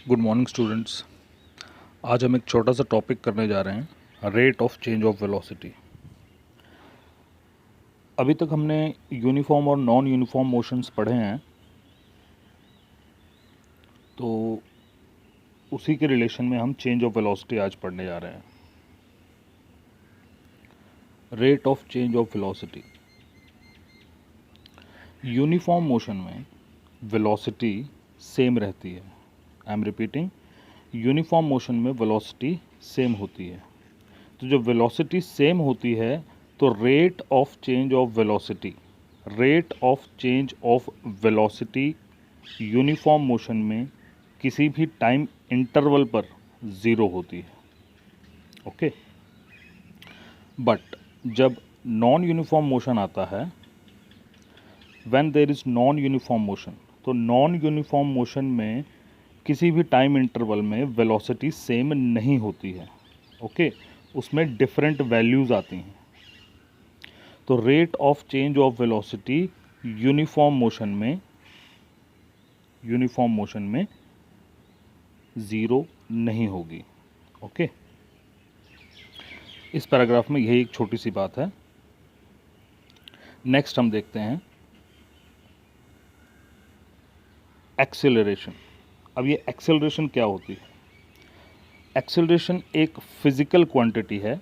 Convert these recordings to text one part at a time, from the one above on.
Good morning students. आज हम एक छोटा सा टॉपिक करने जा रहे हैं, rate of change of velocity. अभी तक हमने यूनिफॉर्म और नॉन यूनिफॉर्म मोशंस पढ़े हैं, तो उसी के रिलेशन में हम चेंज ऑफ वेलोसिटी आज पढ़ने जा रहे हैं। Rate of change of velocity. Uniform motion में वेलोसिटी सेम रहती है। I am repeating, uniform motion में वेलोसिटी सेम होती है। तो जब वेलोसिटी सेम होती है तो rate of change of velocity uniform motion में किसी भी टाइम इंटरवल पर ज़ीरो होती है। ओके, बट जब नॉन यूनिफॉर्म मोशन आता है, when there is non uniform motion, तो नॉन यूनिफॉर्म मोशन में किसी भी टाइम इंटरवल में वेलोसिटी सेम नहीं होती है। ओके, उसमें डिफरेंट वैल्यूज़ आती हैं। तो rate of change of velocity uniform motion में ज़ीरो नहीं होगी। ओके, इस पैराग्राफ में यही एक छोटी सी बात है। नेक्स्ट हम देखते हैं एक्सेलरेशन। अब ये एक्सेलरेशन क्या होती है? एक्सेलरेशन एक फिजिकल क्वांटिटी है।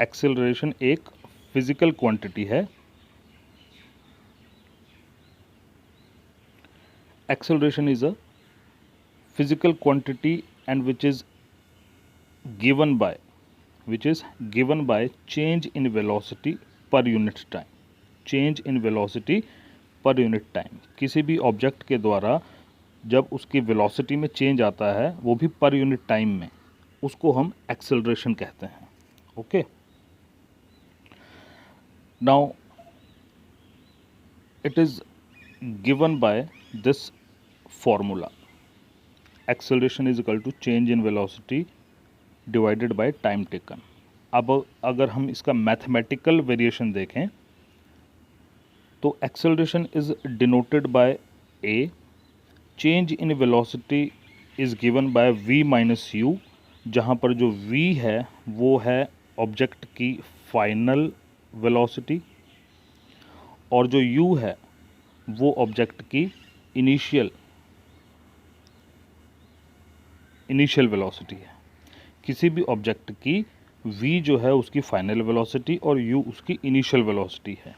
एक्सेलरेशन एक फिजिकल क्वांटिटी है। Acceleration is a physical quantity and which is given by change in velocity per unit time. Change in velocity per unit time. किसी भी ऑब्जेक्ट के द्वारा जब उसकी वेलोसिटी में चेंज आता है, वो भी पर यूनिट टाइम में, उसको हम एक्सेलरेशन कहते हैं। Okay, now it is given by this formula: acceleration is equal to change in velocity divided by time taken. अब अगर हम इसका मैथमेटिकल वेरिएशन देखें तो acceleration is denoted by a, change in velocity is given by v minus u, जहाँ पर जो v है वो है ऑब्जेक्ट की फाइनल वेलोसिटी और जो u है वो ऑब्जेक्ट की इनिशियल वेलोसिटी है। किसी भी ऑब्जेक्ट की v जो है उसकी फाइनल वेलोसिटी और u उसकी इनिशियल वेलोसिटी है।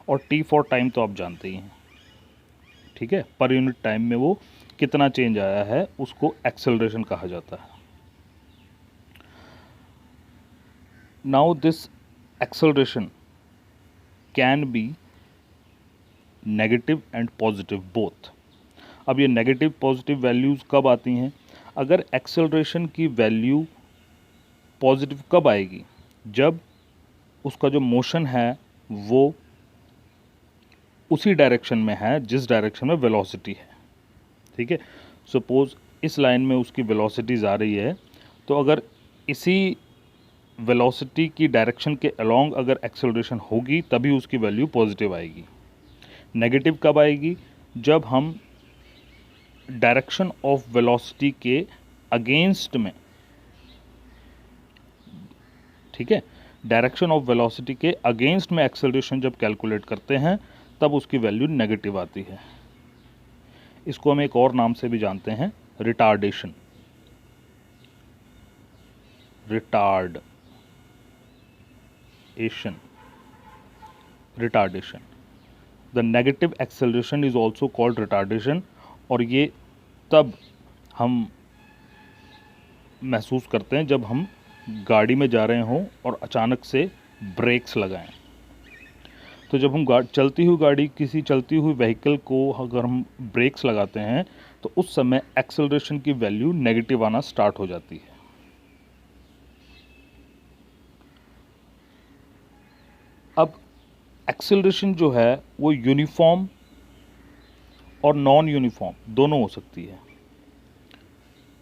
और t फॉर टाइम तो आप जानते ही हैं, ठीक है। पर यूनिट टाइम में वो कितना चेंज आया है उसको एक्सेलरेशन कहा जाता है। Now this acceleration can be negative and positive both. अब ये नेगेटिव पॉजिटिव वैल्यूज़ कब आती हैं? अगर एक्सेलरेशन की वैल्यू पॉजिटिव कब आएगी? जब उसका जो मोशन है वो उसी डायरेक्शन में है जिस डायरेक्शन में वेलोसिटी है, ठीक है। सपोज इस लाइन में उसकी वेलोसिटीज आ रही है, तो अगर इसी वेलोसिटी की डायरेक्शन के अलोंग अगर एक्सेलरेशन होगी तभी उसकी वैल्यू पॉजिटिव आएगी। नेगेटिव कब आएगी? जब हम डायरेक्शन ऑफ वेलोसिटी के अगेंस्ट में, ठीक है, डायरेक्शन ऑफ वेलोसिटी के अगेंस्ट में एक्सेलरेशन जब कैलकुलेट करते हैं तब उसकी वैल्यू नेगेटिव आती है। इसको हम एक और नाम से भी जानते हैं, retardation. Retardation. The negative acceleration is also called retardation. और ये तब हम महसूस करते हैं जब हम गाड़ी में जा रहे हों और अचानक से ब्रेक्स लगाएं। तो जब हम चलती हुई गाड़ी, किसी चलती हुई व्हीकल को अगर हम ब्रेक्स लगाते हैं तो उस समय एक्सेलरेशन की वैल्यू नेगेटिव आना स्टार्ट हो जाती है। अब एक्सेलरेशन जो है वो यूनिफॉर्म और नॉन यूनिफॉर्म दोनों हो सकती है।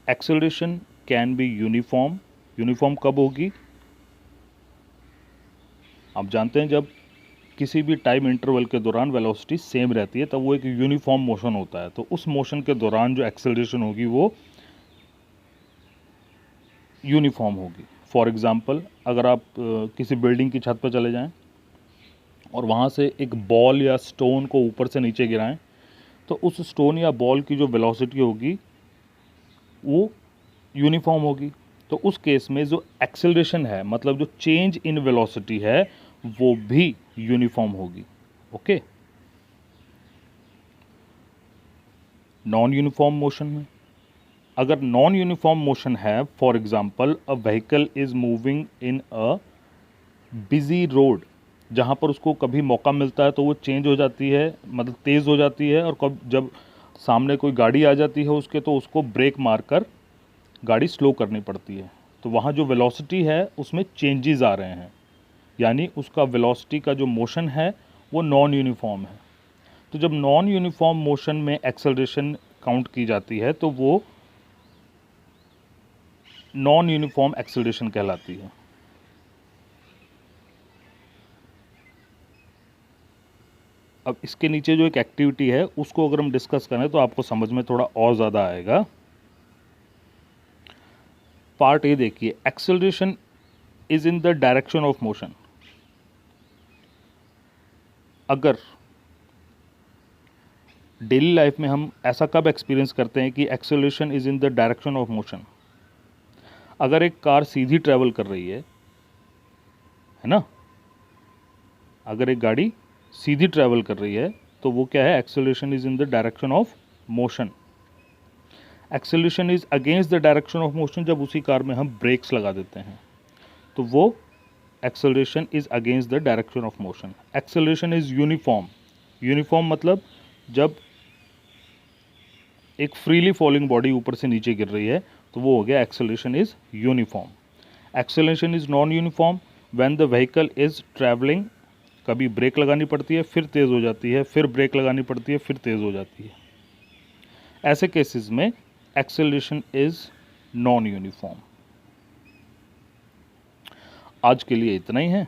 Acceleration can be uniform. Uniform कब होगी? आप जानते हैं जब किसी भी टाइम इंटरवल के दौरान वेलोसिटी सेम रहती है तब वो एक यूनिफॉर्म मोशन होता है। तो उस मोशन के दौरान जो एक्सेलरेशन होगी वो यूनिफॉर्म होगी। फॉर एग्ज़ाम्पल, अगर आप किसी बिल्डिंग की छत पर चले जाएं और वहाँ से एक बॉल या स्टोन को ऊपर से नीचे गिराएं, तो उस स्टोन या बॉल की जो वेलोसिटी होगी वो यूनिफॉर्म होगी। तो उस केस में जो एक्सेलरेशन है, मतलब जो चेंज इन वेलोसिटी है, वो भी यूनिफॉर्म होगी। ओके। नॉन यूनिफॉर्म मोशन में, अगर नॉन यूनिफॉर्म मोशन है, for example a vehicle is moving in a busy road, जहाँ पर उसको कभी मौका मिलता है तो वो चेंज हो जाती है, मतलब तेज़ हो जाती है, और कब जब सामने कोई गाड़ी आ जाती है उसके, तो उसको ब्रेक मारकर गाड़ी स्लो करनी पड़ती है। तो वहाँ जो वेलोसिटी है उसमें चेंजेस आ रहे हैं, यानी उसका वेलोसिटी का जो मोशन है वो नॉन यूनिफॉर्म है। तो जब नॉन यूनिफॉर्म मोशन में एक्सेलरेशन काउंट की जाती है तो वो नॉन यूनिफॉर्म एक्सेलरेशन कहलाती है। अब इसके नीचे जो एक एक्टिविटी है उसको अगर हम डिस्कस करें तो आपको समझ में थोड़ा और ज़्यादा आएगा। पार्ट ए देखिए, acceleration is in the direction of motion. अगर डेली लाइफ में हम ऐसा कब एक्सपीरियंस करते हैं कि acceleration is in the direction of motion? अगर एक कार सीधी ट्रेवल कर रही है ना, अगर एक गाड़ी सीधी ट्रेवल कर रही है तो वो क्या है? Acceleration is in the direction of motion. Acceleration is against the direction of motion जब उसी कार में हम ब्रेक्स लगा देते हैं, तो वो acceleration is against the direction of motion. Acceleration is uniform. Uniform मतलब जब एक फ्रीली फॉलिंग बॉडी ऊपर से नीचे गिर रही है तो वो हो गया acceleration is uniform. Acceleration is non uniform when the vehicle is travelling, कभी ब्रेक लगानी पड़ती है फिर तेज़ हो जाती है, फिर ब्रेक लगानी पड़ती है फिर तेज़ हो जाती है। ऐसे केसेस में एक्सेलरेशन इज नॉन यूनिफॉर्म। आज के लिए इतना ही है।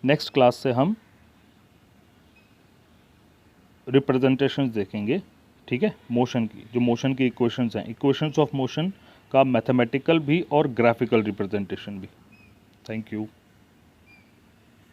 नेक्स्ट क्लास से हम रिप्रेजेंटेशंस देखेंगे, ठीक है, मोशन की, जो मोशन की इक्वेशंस हैं, इक्वेशंस ऑफ मोशन का मैथमेटिकल भी और ग्राफिकल रिप्रेजेंटेशन भी। Thank you.